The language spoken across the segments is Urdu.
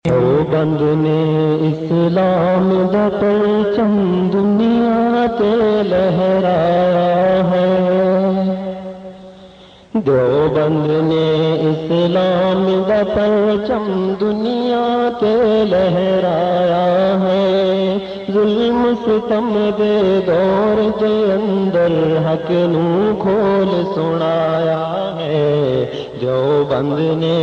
دیوبند نے اسلام دا پرچم دنیا تے لہرایا ہے۔ دیوبند نے اسلام دا پرچم دنیا تے لہرایا ہے۔ ظلم ستم دے دور دے اندر حق نو کھول سنایا ہے۔ دیوبند نے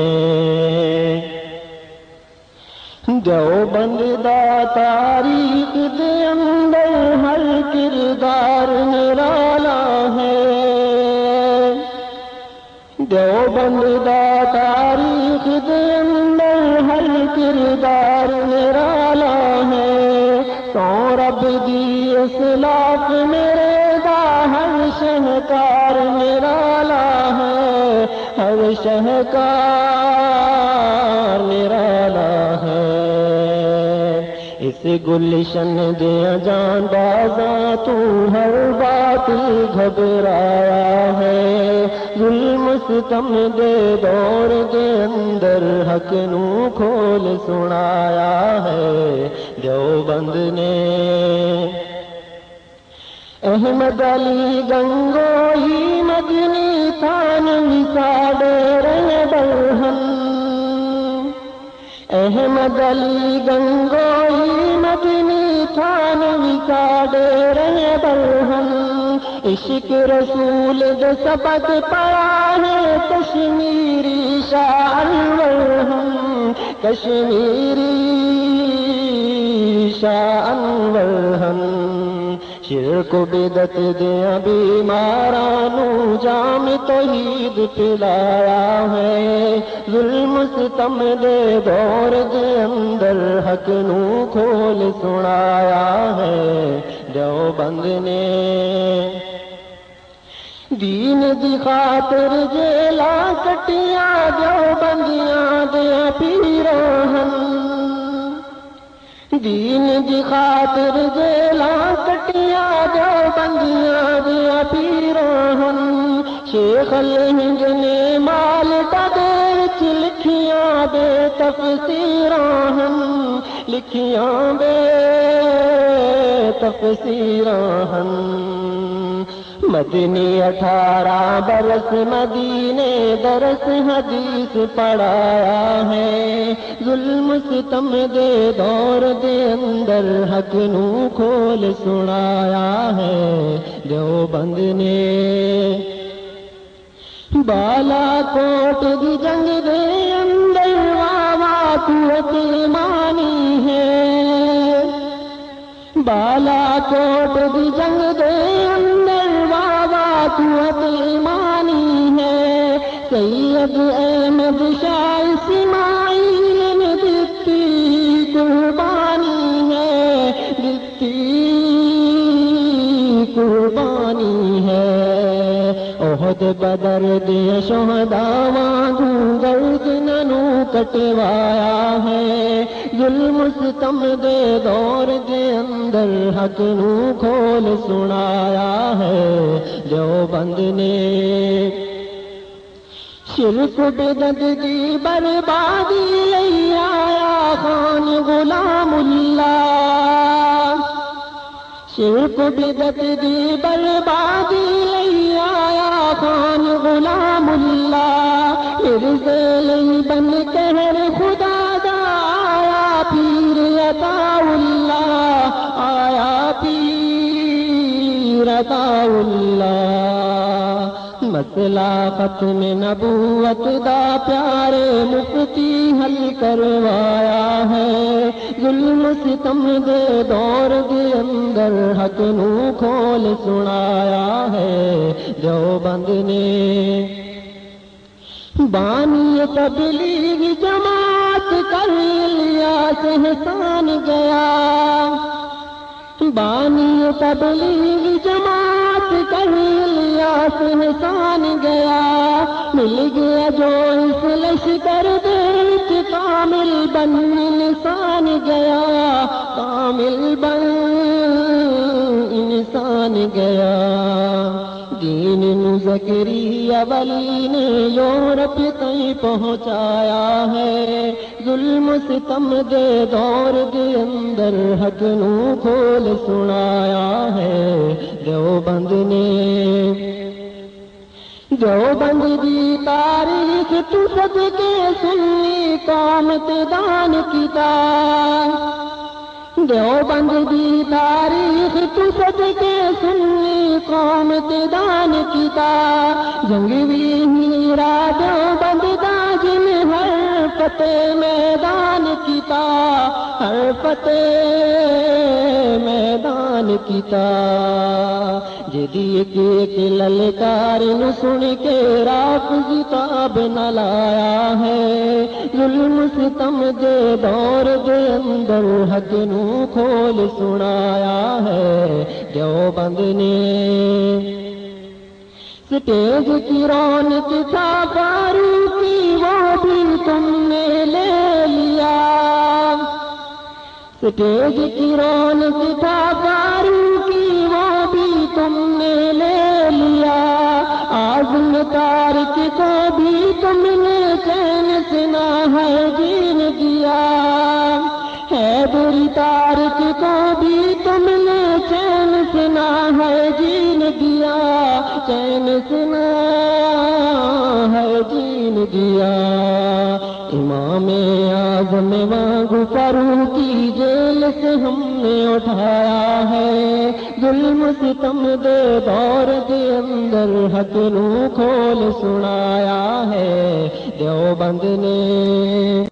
دیوبند دا تاریخ دے اندر ہر کردار نرالا ہے۔ دیوبند دا تاریخ دے اندر ہر کردار نرالا ہے۔ سورب دی اسلاف میرے دا ہر شہکار نرالا ہے، ہر شہکار نرالا ہے۔ اس گلشن دیا جان بازاں تو ہر بات گھبرایا ہے۔ ظلم ستم دے دور دے اندر حق نو کھول سنایا ہے۔ دیوبند نے احمد علی گنگوئی مدنی تھانوی ساڑے برہن۔ احمد علی گنگوئی مدنی تھانوی ساڑے برہن۔ عشق رسول دے سبق پڑھا ہے کشمیری شاہ انور ہم، کشمیری شاہ انور ہم۔ شرک و بدعت دیا بیمارانو جام توحید پلایا ہے۔ ظلم ستم دے دور دے اندر حق نو کھول سنایا ہے۔ دیوبند نے دین دی خاطر جیلا کٹیاں دیوبندیاں دیا پیراہن۔ دین دی خاطر جیلا کٹیاں دیوبندیاں دیا پیراہن۔ شیخ الہند نے مالٹا دے وچ لکھیاں بے تفسیراہن، لکھیاں بے تفسیراہن۔ مدنی 18 برس مدینے درس حدیث پڑھایا ہے۔ ظلم ستم دے دور دے اندر حق نو کھول سنایا ہے۔ دیوبند نے بالا کوٹ دی جنگ دے اندر واوا قوت ایمانی ہے۔ بالا کوٹ دی جنگ دے اندر واوا قوت ایمانی ہے۔ سید احمد شاہ اسماعیل نے دتی قربانی ہے، دتی قربانی ہے۔ احد بدر دے شہداء وانگوں گردنوں کٹوایا ہے۔ ظلم ستم دے دور دے اندر حق نو کھول سنایا ہے۔ دیوبند نے شرک بدعت دی بربادی لئی آیا خان غلام اللہ۔ شرک بدعت دی بربادی لئی آیا خان غلام اللہ۔ مرزے لئی بن کہر خدا دا آیا پیر عطا اللہ، آیا پیر عطا اللہ۔ مسئلہ ختم نبوت دا پیارے مفتی حل کروایا ہے۔ ظلم ستم دے دور دے اندر حق نو کھول سنایا ہے۔ دیوبند نے بانی تبلیغ جماعت کر الیاس احسان گیا۔ بانی تبلیغ جماعت کر الیاس احسان گیا۔ مل گیا جو اس لشکر دے وچ کامل بن انسان گیا، کامل بن انسان گیا۔ دین نو زکریا ولی نے یورپ تائیں پہنچایا ہے، ظلم ستم دے دور دے اندر حق نو کھول سنایا ہے۔ دیوبند نے دیوبند دی تاریخ تو صدقے سنی قوم تے دان کیتا، دیوبند دی تاریخ تو صدقے سنی قوم تے دان کیتا، جنگ وی ہیرا دیوبند دا جن ہر فتح میدان کیتا، ہر فتح میدان کیتا، جدی ایک للکار نو سن کے رافض تاب نہ لایا ہے، ظلم ستم دے دور دے اندر حق نو کھول سنایا ہے۔ دیوبند نے سٹیج کی رونق تھا فاروقی وہ بھی تم نے لے لیا، سٹیج کی رونق تھا فاروقی وہ بھی تم نے لے لیا، اعظم تارک کو بھی تم نے چین سے نہ ہے جین دیا، حیدری تارک کو بھی تم نے چین سے نہ ہے جین دیا، چین سے نہ ہے جین دیا، امام اعظم وانگو فاروقی جیل سے ہم نے اٹھایا ہے، ظلم ستم دے دور دے اندر حق نو کھول سنایا ہے۔ دیوبند نے